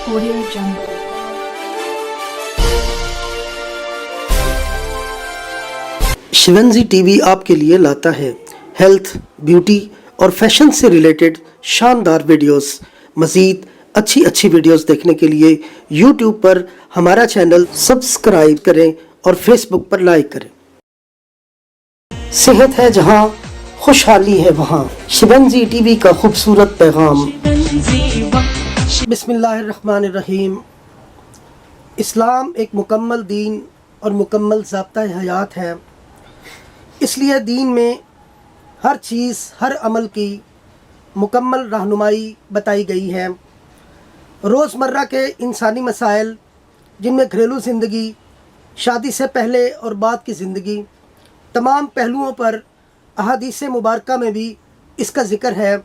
Audio Jungle. शिवंजी TV आपके लिए लाता है हेल्थ, ब्यूटी और फैशन से रिलेटेड शानदार वीडियोस। मज़ीद अच्छी वीडियोस देखने के लिए यूट्यूब पर हमारा चैनल सब्सक्राइब करें और फेसबुक पर लाइक करें। सेहत है जहां, खुशहाली है वहां। शिवंजी टीवी का खूबसूरत पैगाम। बिस्मिल्लाहिर्रहमानिर्रहीम। इस्लाम एक मुकम्मल दीन और मुकम्मल ज़ाब्ता हयात है। इसलिए दीन में हर चीज़, हर अमल की मुकम्मल रहनुमाई बताई गई है। रोज़मर्रा के इंसानी मसाइल, जिनमें घरेलू ज़िंदगी, शादी से पहले और बाद की ज़िंदगी, तमाम पहलुओं पर अहादीस मुबारका में भी इसका ज़िक्र है।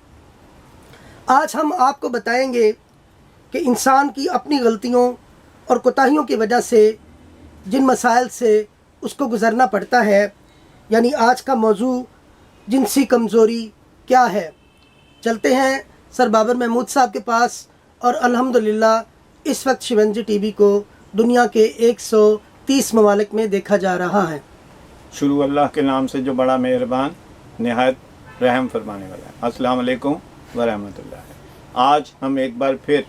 आज हम आपको बताएंगे कि इंसान की अपनी गलतियों और कोताहियों की वजह से जिन मसाइल से उसको गुज़रना पड़ता है, यानी आज का मौजू जिनसी कमज़ोरी क्या है। चलते हैं सर बाबर महमूद साहब के पास, और अल्हम्दुलिल्लाह इस वक्त शिवंजी टीवी को दुनिया के 130 ममालिक में देखा जा रहा है। शुरू अल्लाह के नाम से जो बड़ा मेहरबान, निहायत रहम फरमाने वाला है। अस्सलाम वालेकुम व रहमतुल्लाह। आज हम एक बार फिर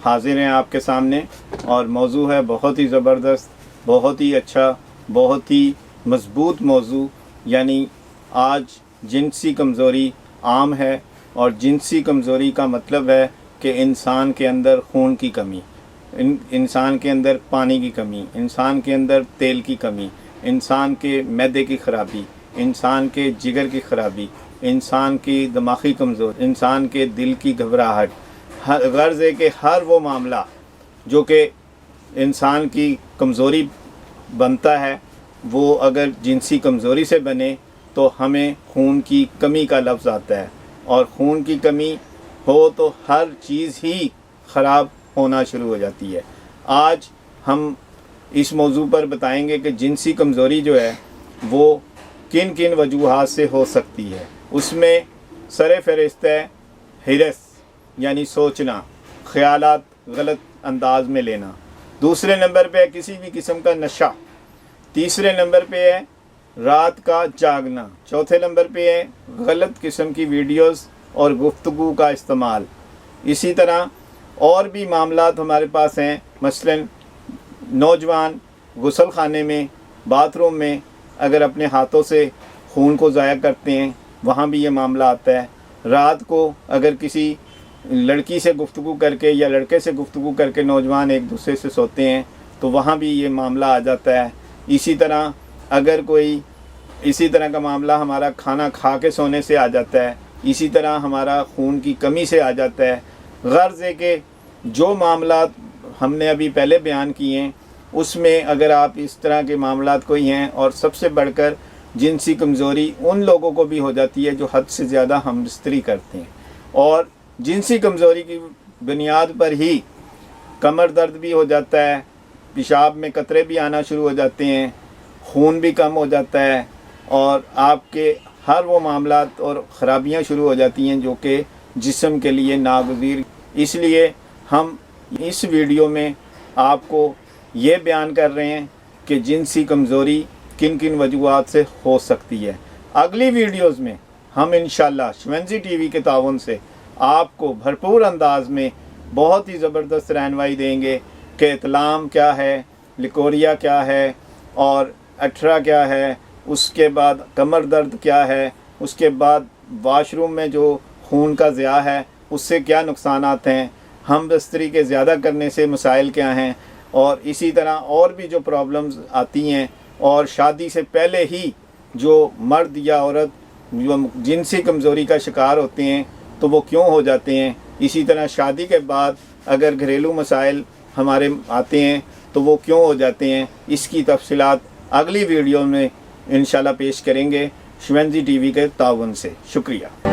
हाजिर हैं आपके सामने, और मौजू है बहुत ही ज़बरदस्त, बहुत ही अच्छा, बहुत ही मज़बूत मौजू। यानी आज जिनसी कमज़ोरी आम है, और जिनसी कमज़ोरी का मतलब है कि इंसान के अंदर खून की कमी, इंसान के अंदर पानी की कमी, इंसान के अंदर तेल की कमी, इंसान के मैदे की ख़राबी, इंसान के जिगर की ख़राबी, इंसान की दिमागी कमज़ोरी, इंसान के दिल की घबराहट। गर्ज़ है कि हर वो मामला जो कि इंसान की कमज़ोरी बनता है, वो अगर जिनसी कमज़ोरी से बने तो हमें खून की कमी का लफ्ज़ आता है, और खून की कमी हो तो हर चीज़ ही ख़राब होना शुरू हो जाती है। आज हम इस मौजू पर बताएंगे कि जिनसी कमज़ोरी जो है वो किन किन वजूहात से हो सकती है। उसमें सर फ़हरिस्त है हिरस, यानी सोचना, ख़यालात गलत अंदाज में लेना। दूसरे नंबर पे है किसी भी किस्म का नशा। तीसरे नंबर पे है रात का जागना। चौथे नंबर पे है गलत किस्म की वीडियोस और गुफ्तगू का इस्तेमाल। इसी तरह और भी मामलात हमारे पास हैं। मसलन नौजवान गुसल खाने में, बाथरूम में अगर अपने हाथों से खून को ज़ाया करते हैं, वहाँ भी ये मामला आता है। रात को अगर किसी लड़की से गुफ्तगू करके या लड़के से गुफ्तगू करके नौजवान एक दूसरे से सोते हैं, तो वहाँ भी ये मामला आ जाता है। इसी तरह अगर कोई इसी तरह का मामला हमारा खाना खा के सोने से आ जाता है, इसी तरह हमारा खून की कमी से आ जाता है। गर्ज़ है कि जो मामला हमने अभी पहले बयान किए हैं, उसमें अगर आप इस तरह के मामलात कोई हैं, और सबसे बढ़कर जिनसी कमज़ोरी उन लोगों को भी हो जाती है जो हद से ज़्यादा हमबिस्तरी करते हैं, और जिनसी कमज़ोरी की बुनियाद पर ही कमर दर्द भी हो जाता है, पेशाब में कतरे भी आना शुरू हो जाते हैं, खून भी कम हो जाता है, और आपके हर वो मामलात और ख़राबियाँ शुरू हो जाती हैं जो कि जिस्म के लिए नागज़ीर। इसलिए हम इस वीडियो में आपको ये बयान कर रहे हैं कि जिनसी कमज़ोरी किन किन वजूहात से हो सकती है। अगली वीडियोज़ में हम इंशाअल्लाह शिवंजी टीवी के ताउन से आपको भरपूर अंदाज में बहुत ही ज़बरदस्त रहनुमाई देंगे कि इतलाम क्या है, लिकोरिया क्या है, और अठरा क्या है, उसके बाद कमर दर्द क्या है, उसके बाद वाशरूम में जो खून का ज़िया है उससे क्या नुकसानात हैं, हम बस्तरी के ज़्यादा करने से मसाइल क्या हैं, और इसी तरह और भी जो प्रॉब्लम्स आती हैं, और शादी से पहले ही जो मर्द या औरत जो जिनसी कमज़ोरी का शिकार होते हैं तो वो क्यों हो जाते हैं। इसी तरह शादी के बाद अगर घरेलू मसाइल हमारे आते हैं तो वो क्यों हो जाते हैं। इसकी तफसीलात अगली वीडियो में इंशाल्लाह पेश करेंगे शिवंजी टीवी के ताउन से। शुक्रिया।